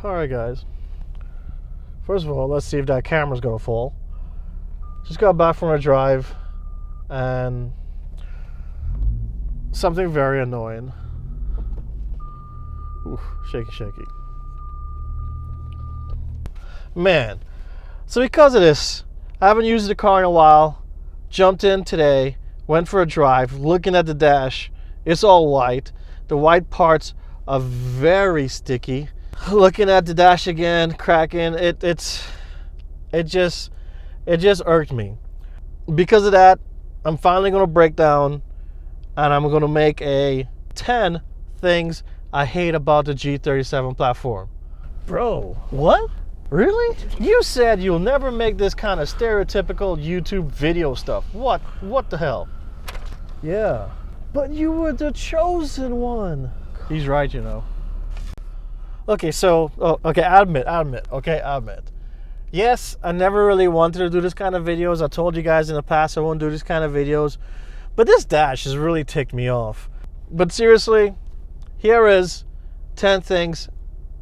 Alright guys, first of all, let's see if that camera's gonna fall. Just got back from a drive and something very annoying. Oof, shaky. Man, so because of this, I haven't used the car in a while. Jumped in today, went for a drive, looking at the dash. It's all white. The white parts are very sticky. Looking at the dash again, cracking, it just irked me. Because of that, I'm finally gonna break down and I'm gonna make a 10 things I hate about the G37 platform. Bro, what? Really? You said you'll never make this kind of stereotypical YouTube video stuff. What the hell? Yeah, but you were the chosen one. He's right, you know. Okay, so, I admit. Yes, I never really wanted to do this kind of videos. I told you guys in the past I won't do this kind of videos. But this dash has really ticked me off. But seriously, here is 10 things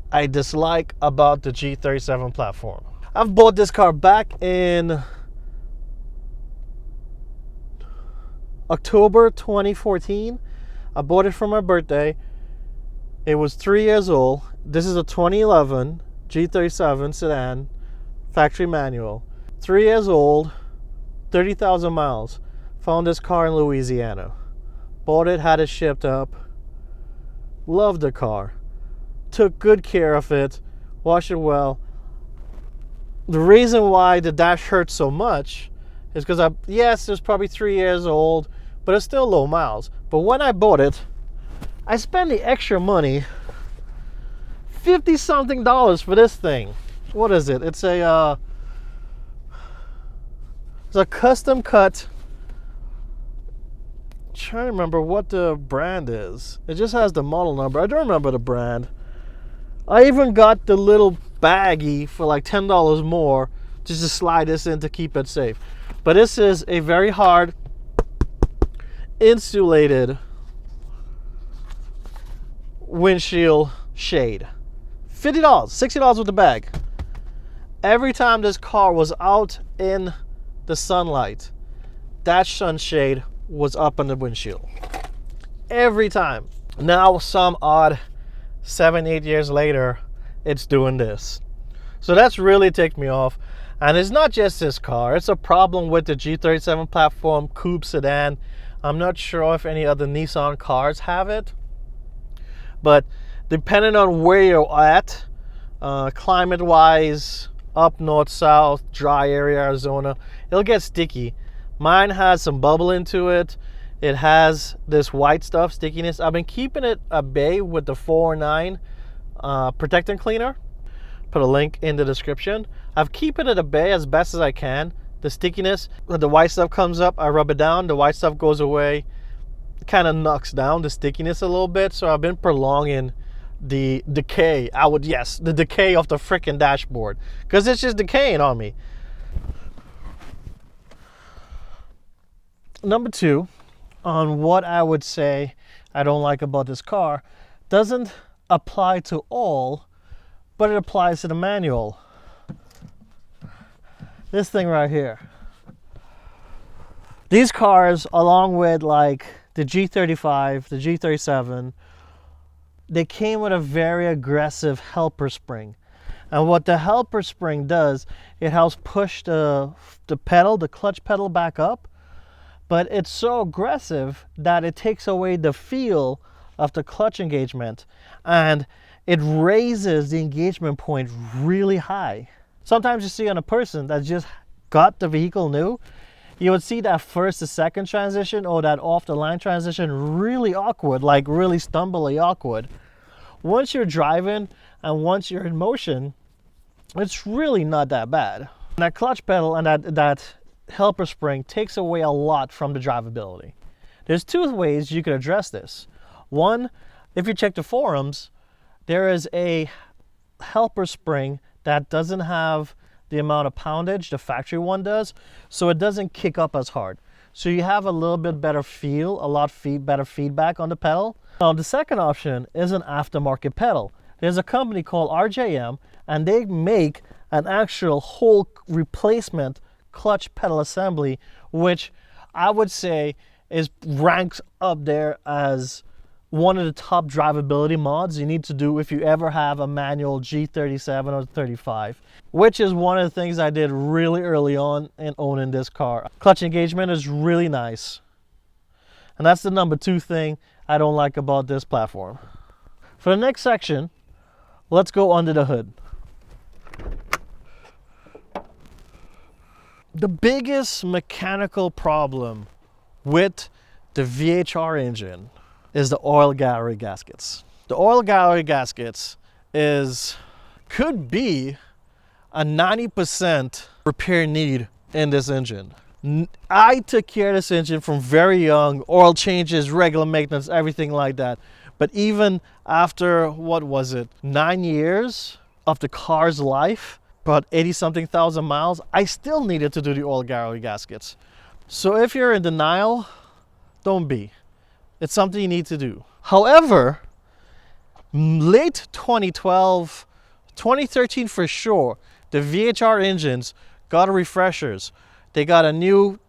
I dislike about the G37 platform. I've bought this car back in October 2014. I bought it for my birthday. It was 3 years old. This is a 2011 G37 sedan, factory manual. 3 years old, 30,000 miles. Found this car in Louisiana. Bought it, had it shipped up. Loved the car. Took good care of it. Washed it well. The reason why the dash hurts so much is because yes, it's probably 3 years old, but it's still low miles. But when I bought it, I spent the extra money, $50-something for this thing. What is it? It's a custom cut. I'm trying to remember what the brand is. It just has the model number. I don't remember the brand. I even got the little baggie for like $10 more just to slide this in to keep it safe. But this is a very hard insulated windshield shade. $50, $60 with the bag. Every time this car was out in the sunlight, that sunshade was up on the windshield. Every time. Now some odd 7-8 years later, it's doing this. So that's really ticked me off. And it's not just this car. It's a problem with the G37 platform coupe sedan. I'm not sure if any other Nissan cars have it. But depending on where you're at, climate-wise, up north, south, dry area, Arizona, it'll get sticky. Mine has some bubble into it. It has this white stuff, stickiness. I've been keeping it at bay with the 409 protectant cleaner. Put a link in the description. I've keeping it at bay as best as I can. The stickiness, when the white stuff comes up, I rub it down, the white stuff goes away. It kind of knocks down the stickiness a little bit. So I've been prolonging the decay. The decay of the freaking dashboard, because it's just decaying on me. Number 2, on what I would say I don't like about this car, doesn't apply to all, but it applies to the manual. This thing right here. These cars, along with like the G35, the G37, they came with a very aggressive helper spring. And what the helper spring does, it helps push the pedal, the clutch pedal back up. But it's so aggressive that it takes away the feel of the clutch engagement. And it raises the engagement point really high. Sometimes you see on a person that just got the vehicle new, you would see that first to second transition or that off the line transition really awkward, like really stumbly awkward. Once you're driving and once you're in motion, it's really not that bad. And that clutch pedal and that helper spring takes away a lot from the drivability. There's 2 ways you could address this. One, if you check the forums, there is a helper spring that doesn't have the amount of poundage the factory one does, so it doesn't kick up as hard. So you have a little bit better feel, better feedback on the pedal. Now the second option is an aftermarket pedal. there's a company called RJM, and they make an actual whole replacement clutch pedal assembly, which I would say ranks up there as one of the top drivability mods you need to do if you ever have a manual G37 or 35, which is one of the things I did really early on in owning this car. Clutch engagement is really nice. And that's the number 2 thing I don't like about this platform. For the next section, let's go under the hood. The biggest mechanical problem with the VHR engine is the oil gallery gaskets. The oil gallery gaskets could be a 90% repair need in this engine. I took care of this engine from very young, oil changes, regular maintenance, everything like that. But even after, what was it, 9 years of the car's life, about 80-something thousand miles, I still needed to do the oil gallery gaskets. So if you're in denial, don't be. It's something you need to do. However, late 2012, 2013 for sure, the VHR engines got refreshers. They got a new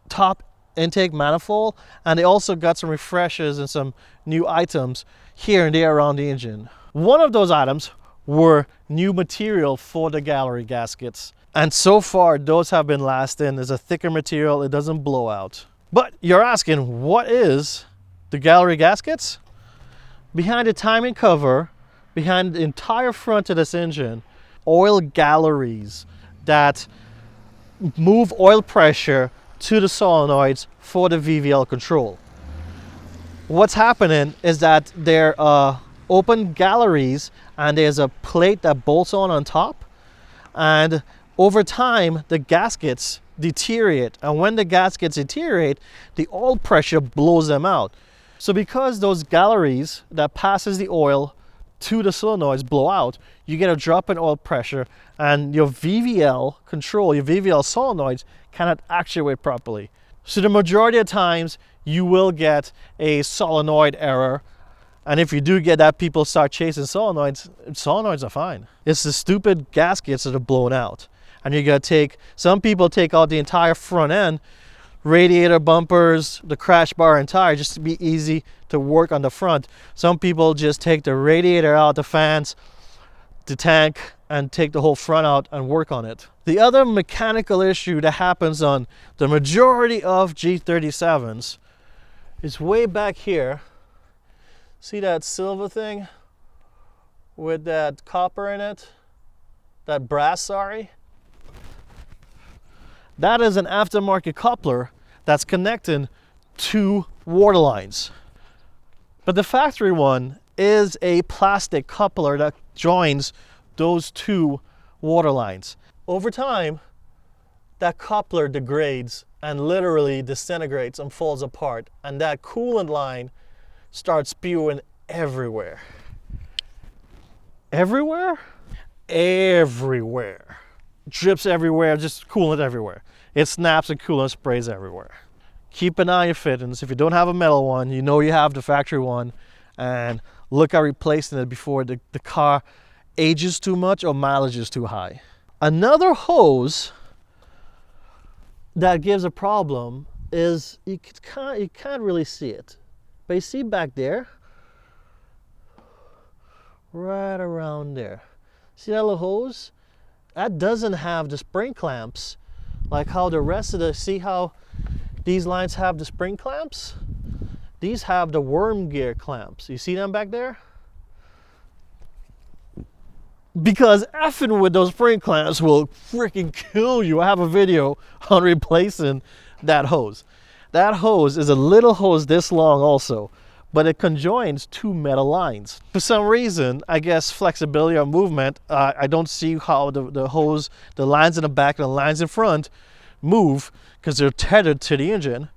top intake manifold, and they also got some refreshers and some new items here and there around the engine. One of those items were new material for the gallery gaskets. And so far, those have been lasting. There's a thicker material, it doesn't blow out. But you're asking, what is the gallery gaskets? Behind the timing cover, behind the entire front of this engine, oil galleries that move oil pressure to the solenoids for the VVL control. What's happening is that there are open galleries and there's a plate that bolts on top, and over time the gaskets deteriorate, and when the gaskets deteriorate, the oil pressure blows them out. So because those galleries that passes the oil to the solenoids blow out, you get a drop in oil pressure, and your VVL control, your VVL solenoids cannot actuate properly. So the majority of times you will get a solenoid error, and if you do get that, people start chasing solenoids. Solenoids are fine. It's the stupid gaskets that are blown out, and you gotta take, some people take out the entire front end, radiator, bumpers, the crash bar and tire, just to be easy to work on the front. Some people just take the radiator out, the fans, the tank, and take the whole front out and work on it. The other mechanical issue that happens on the majority of G37s is way back here. See that silver thing with that copper in it? That brass, sorry. That is an aftermarket coupler that's connecting two water lines. But the factory one is a plastic coupler that joins those two water lines. Over time, that coupler degrades and literally disintegrates and falls apart, and that coolant line starts spewing everywhere. Everywhere? Everywhere. Drips everywhere, just coolant everywhere. It snaps and coolant sprays everywhere. Keep an eye on your fittings. If you don't have a metal one, you know you have the factory one, and look at replacing it before the car ages too much or mileage is too high. Another hose that gives a problem is you can't really see it, but you see back there, right around there. See that little hose? That doesn't have the spring clamps like how the rest of see how these lines have the spring clamps? These have the worm gear clamps. You see them back there? Because effing with those spring clamps will freaking kill you. I have a video on replacing that hose. That hose is a little hose this long also, but it conjoins two metal lines. For some reason, I guess flexibility or movement, I don't see how the hose, the lines in the back and the lines in front move because they're tethered to the engine,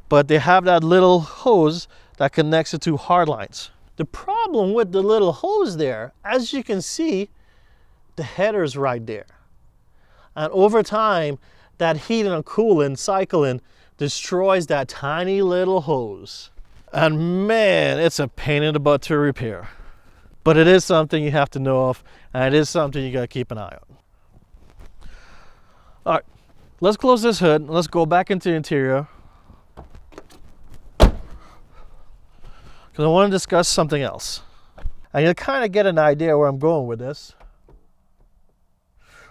but they have that little hose that connects the two hard lines. The problem with the little hose there, as you can see, the header's right there. And over time, that heating and cooling, cycling, destroys that tiny little hose. And man, it's a pain in the butt to repair. But it is something you have to know of, and it is something you gotta keep an eye on. All right, let's close this hood. Let's go back into the interior, because I want to discuss something else. And you'll kind of get an idea where I'm going with this.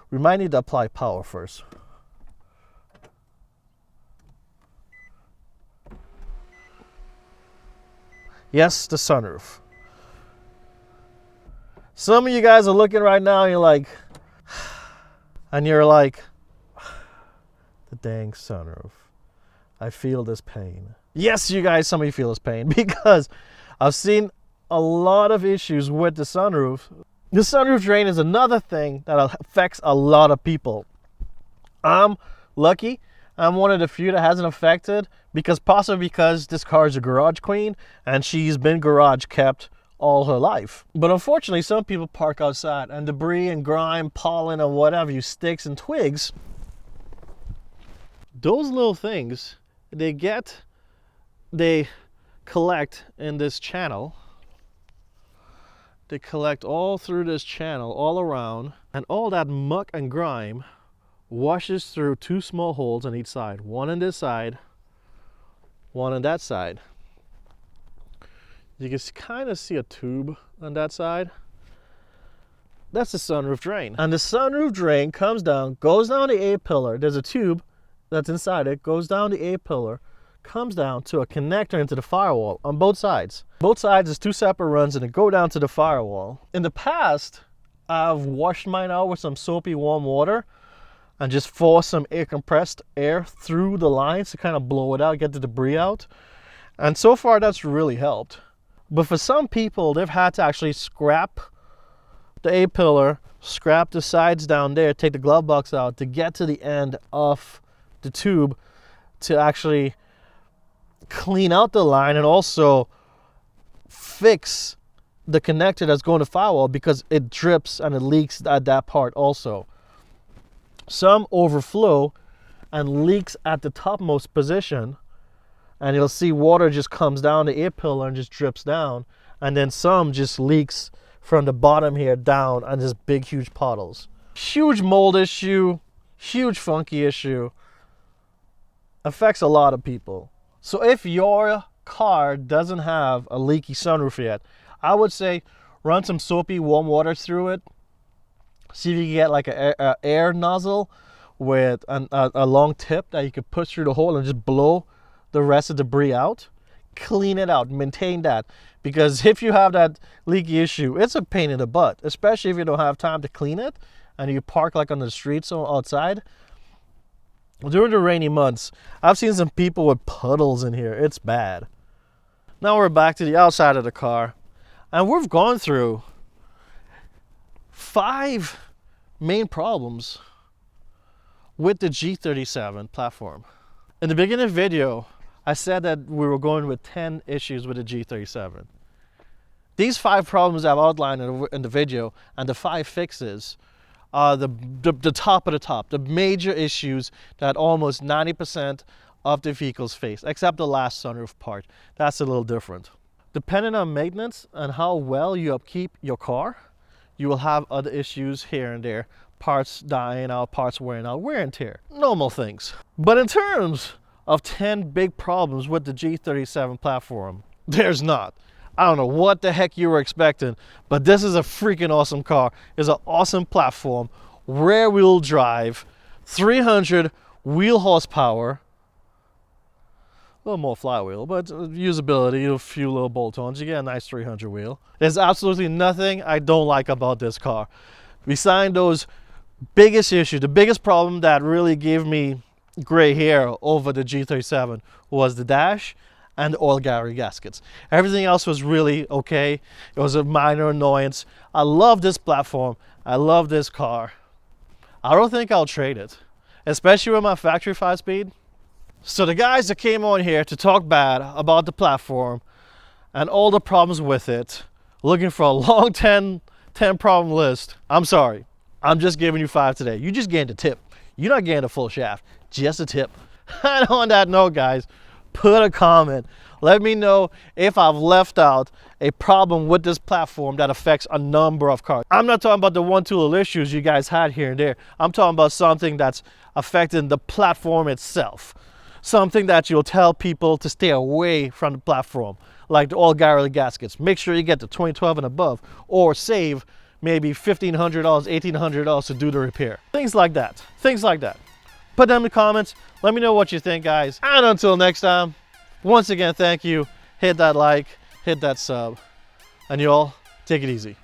We might need to apply power first. Yes, the sunroof. Some of you guys are looking right now and you're like, the dang sunroof. I feel this pain. Yes, you guys, some of you feel this pain because I've seen a lot of issues with the sunroof. The sunroof drain is another thing that affects a lot of people. I'm lucky. I'm one of the few that hasn't affected, possibly because this car is a garage queen and she's been garage kept all her life. But unfortunately, some people park outside and debris and grime, pollen and whatever, you sticks and twigs, those little things, they collect in this channel. They collect all through this channel, all around, and all that muck and grime washes through two small holes on each side. One on this side, one on that side. You can kind of see a tube on that side. That's the sunroof drain. And the sunroof drain comes down, goes down the A-pillar. There's a tube that's inside it, goes down the A-pillar, comes down to a connector into the firewall on both sides. Both sides is two separate runs and it go down to the firewall. In the past, I've washed mine out with some soapy warm water and just force some compressed air through the lines to kind of blow it out, get the debris out. And so far that's really helped. But for some people, they've had to actually scrap the A-pillar, scrap the sides down there, take the glove box out to get to the end of the tube to actually clean out the line and also fix the connector that's going to firewall because it drips and it leaks at that part also. Some overflow and leaks at the topmost position, and you'll see water just comes down the A-pillar and just drips down, and then some just leaks from the bottom here down and just big huge puddles. Huge mold issue, huge funky issue, affects a lot of people. So if your car doesn't have a leaky sunroof yet, I would say run some soapy warm water through it. See if you can get like a air nozzle with a long tip that you could push through the hole and just blow the rest of the debris out. Clean it out, maintain that. Because if you have that leaky issue, it's a pain in the butt, especially if you don't have time to clean it and you park like on the streets or outside. During the rainy months, I've seen some people with puddles in here. It's bad. Now we're back to the outside of the car, and we've gone through 5 main problems with the G37 platform. In the beginning of the video, I said that we were going with 10 issues with the G37. These 5 problems I've outlined in the video and the 5 fixes are the top of the top, the major issues that almost 90% of the vehicles face, except the last sunroof part. That's a little different. Depending on maintenance and how well you upkeep your car, you will have other issues here and there. Parts dying out, parts wearing out, wear and tear. Normal things. But in terms of 10 big problems with the G37 platform, there's not. I don't know what the heck you were expecting, but this is a freaking awesome car. It's an awesome platform, rear wheel drive, 300 wheel horsepower, a little more flywheel, but usability, a few little bolt-ons, you get a nice 300 wheel. There's absolutely nothing I don't like about this car. Besides those biggest issues, the biggest problem that really gave me gray hair over the G37 was the dash and the oil gallery gaskets. Everything else was really okay. It was a minor annoyance. I love this platform. I love this car. I don't think I'll trade it, especially with my factory 5-speed. So the guys that came on here to talk bad about the platform and all the problems with it, looking for a long 10 problem list, I'm sorry. I'm just giving you 5 today. You just gained a tip. You're not getting a full shaft, just a tip. And on that note, guys, put a comment. Let me know if I've left out a problem with this platform that affects a number of cars. I'm not talking about the one, two little issues you guys had here and there. I'm talking about something that's affecting the platform itself. Something that you'll tell people to stay away from the platform, like the all Garrett gaskets. Make sure you get the 2012 and above, or save maybe $1,500, $1,800 to do the repair. Things like that. Things like that. Put them in the comments. Let me know what you think, guys. And until next time, once again, thank you. Hit that like, hit that sub, and you all take it easy.